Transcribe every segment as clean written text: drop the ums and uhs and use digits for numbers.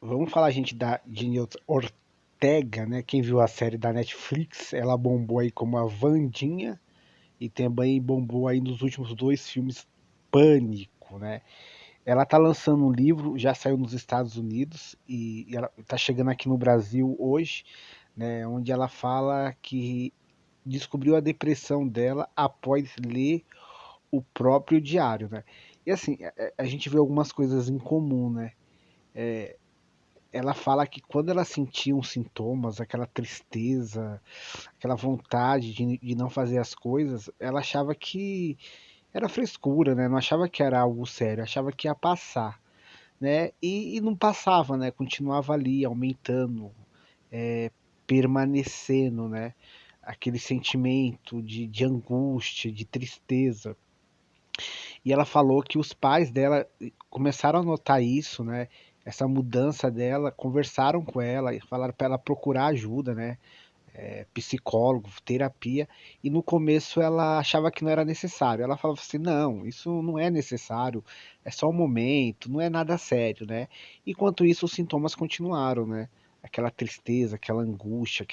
Vamos falar, gente, da Jenny Ortega, né? Quem viu a série da Netflix, ela bombou aí como a Wandinha e também bombou aí nos últimos dois filmes Pânico, né? Ela tá lançando um livro, já saiu nos Estados Unidos e ela tá chegando aqui no Brasil hoje, né? Onde ela fala que descobriu a depressão dela após ler o próprio diário, né? E assim, a gente vê algumas coisas em comum, né? Ela fala que quando ela sentia uns sintomas, aquela tristeza, aquela vontade de não fazer as coisas, ela achava que era frescura, né? Não achava que era algo sério, achava que ia passar, né? E não passava, né? Continuava ali, aumentando, é, permanecendo, né? Aquele sentimento de angústia, de tristeza. E ela falou que os pais dela começaram a notar isso, né? Essa mudança dela, conversaram com ela e falaram para ela procurar ajuda, né? Psicólogo, terapia. E no começo ela achava que não era necessário. Ela falava assim: não, isso não é necessário, é só um momento, não é nada sério, né? Enquanto isso, os sintomas continuaram, né? Aquela tristeza, aquela angústia,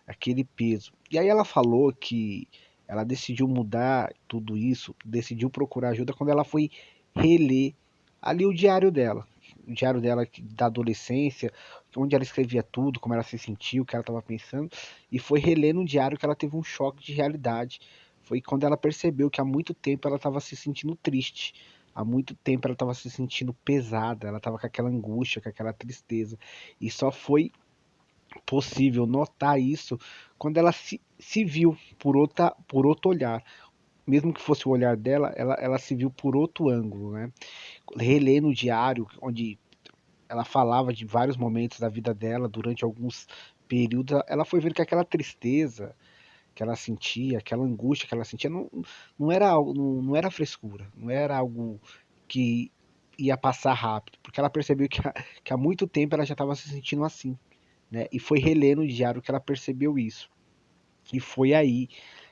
aquele peso. E aí ela falou que ela decidiu mudar tudo isso, decidiu procurar ajuda quando ela foi reler ali o diário dela da adolescência, onde ela escrevia tudo, como ela se sentiu, o que ela estava pensando, e foi reler no diário que ela teve um choque de realidade. Foi quando ela percebeu que há muito tempo ela estava se sentindo triste, há muito tempo ela estava se sentindo pesada, ela estava com aquela angústia, com aquela tristeza, e só foi possível notar isso quando ela se viu por outro olhar. Mesmo que fosse o olhar dela, ela se viu por outro ângulo, né? Reler no diário, onde ela falava de vários momentos da vida dela durante alguns períodos, ela foi vendo que aquela tristeza que ela sentia, aquela angústia que ela sentia, não era algo, não era frescura, não era algo que ia passar rápido, porque ela percebeu que há muito tempo ela já estava se sentindo assim, né? E foi relendo o diário que ela percebeu isso. E foi aí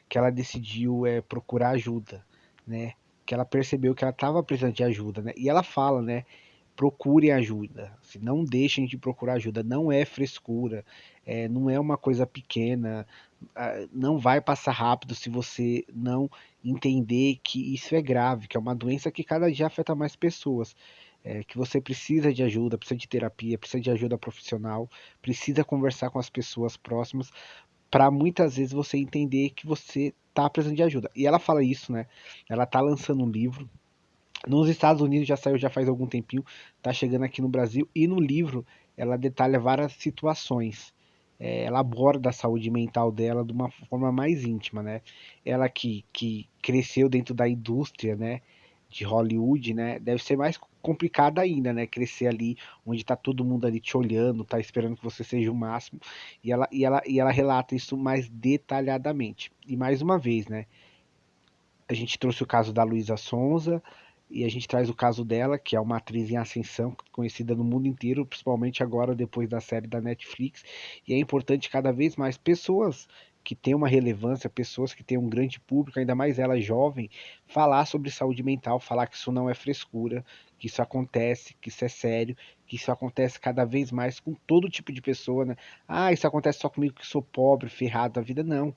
que ela decidiu procurar ajuda, né? Que ela percebeu que ela estava precisando de ajuda, né? E ela fala, né? Procurem ajuda, assim, não deixem de procurar ajuda, não é frescura, não é uma coisa pequena, não vai passar rápido se você não entender que isso é grave, que é uma doença que cada dia afeta mais pessoas, que você precisa de ajuda, precisa de terapia, precisa de ajuda profissional, precisa conversar com as pessoas próximas para muitas vezes você entender que você tá precisando de ajuda. E ela fala isso, né? Ela tá lançando um livro nos Estados Unidos, já saiu já faz algum tempinho, tá chegando aqui no Brasil, e no livro ela detalha várias situações. Ela aborda a saúde mental dela de uma forma mais íntima, né? Ela que cresceu dentro da indústria, né? De Hollywood, né? Deve ser mais complicado ainda, né? Crescer ali onde tá todo mundo ali te olhando, tá esperando que você seja o máximo. E ela relata isso mais detalhadamente. E mais uma vez, né? A gente trouxe o caso da Luísa Sonza e a gente traz o caso dela, que é uma atriz em ascensão, conhecida no mundo inteiro, principalmente agora depois da série da Netflix. E é importante cada vez mais pessoas que têm uma relevância, pessoas que têm um grande público, ainda mais ela jovem, falar sobre saúde mental, falar que isso não é frescura, que isso acontece, que isso é sério, que isso acontece cada vez mais com todo tipo de pessoa, né? Ah, isso acontece só comigo que sou pobre, ferrado da vida, não.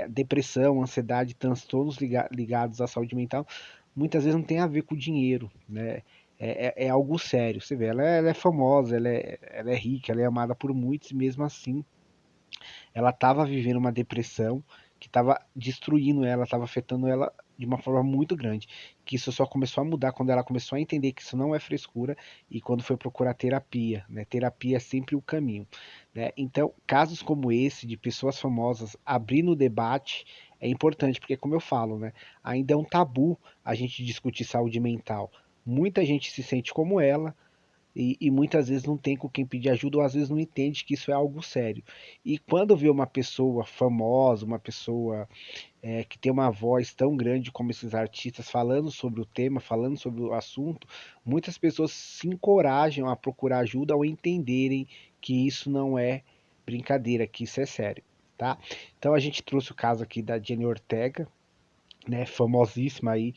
Depressão, ansiedade, transtornos ligados à saúde mental, muitas vezes não tem a ver com dinheiro, né? É algo sério. Você vê, ela é famosa, ela é rica, ela é amada por muitos, e mesmo assim ela estava vivendo uma depressão que estava destruindo ela, estava afetando ela de uma forma muito grande. Que isso só começou a mudar quando ela começou a entender que isso não é frescura e quando foi procurar terapia, né? Terapia é sempre o caminho, né? Então, casos como esse de pessoas famosas abrindo o debate é importante, porque como eu falo, né, ainda é um tabu a gente discutir saúde mental. Muita gente se sente como ela, e muitas vezes não tem com quem pedir ajuda ou às vezes não entende que isso é algo sério. E quando vê uma pessoa famosa, uma pessoa que tem uma voz tão grande como esses artistas falando sobre o tema, falando sobre o assunto, muitas pessoas se encorajam a procurar ajuda ao entenderem que isso não é brincadeira, que isso é sério. Tá? Então a gente trouxe o caso aqui da Jenny Ortega, né, famosíssima aí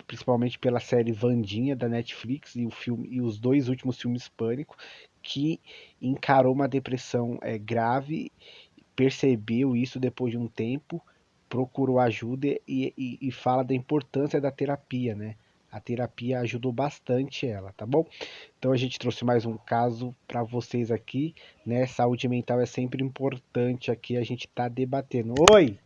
principalmente pela série Wandinha da Netflix e o filme e os dois últimos filmes Pânico, que encarou uma depressão grave, percebeu isso depois de um tempo, procurou ajuda e fala da importância da terapia, né? A terapia ajudou bastante ela, tá bom? Então a gente trouxe mais um caso para vocês aqui, né? Saúde mental é sempre importante aqui a gente tá debatendo. Oi!